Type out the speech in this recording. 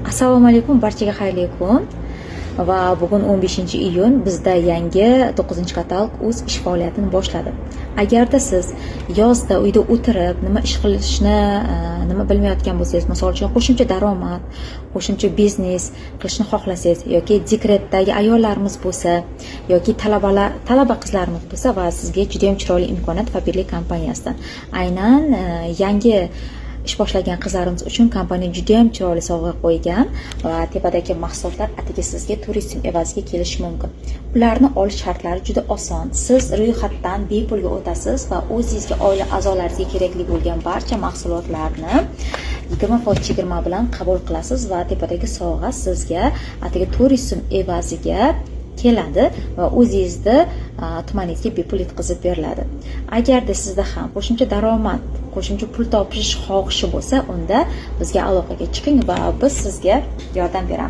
Assalomu alaykum, barchaga xayrli kun. Va bugun 15-iyun bizda yangi 9-katalog o'z ish faoliyatini boshladi. Agarda siz yozda uyda o'tirib nima ish qilishni nima bilmayotgan bo'lsangiz, misol uchun qo'shimcha daromad, qo'shimcha biznes qilishni xohlasangiz yoki dekretdagi ayollarimiz bo'lsa yoki talaba qizlarimiz bo'lsa va sizga juda ham chiroyli imkoniyat Fabirli kompaniyasidan. Aynan yangi ish boshlagan qizlarimiz uchun kompaniya juda ham chiroyli sovg'a qo'ygan va tepadagi mahsulotlar atigi sizga turistim evaziga kelishi mumkin. Ularni olish shartlari juda oson. Siz ro'yxatdan bepulga o'tasiz va o'zingizga, oila a'zolaringizga kerakli bo'lgan barcha mahsulotlarni 20% chegirma bilan qabul qilasiz va tepadagi sovg'a sizga atigi turistim evaziga keladi va o'zingizda tumaningizga bepul yetkazib beriladi. Agarda sizda ham qo'shimcha daromad, qo'shimcha pul topish xohishi bo'lsa, unda bizga aloqaga chiqing va biz sizga yordam beramiz.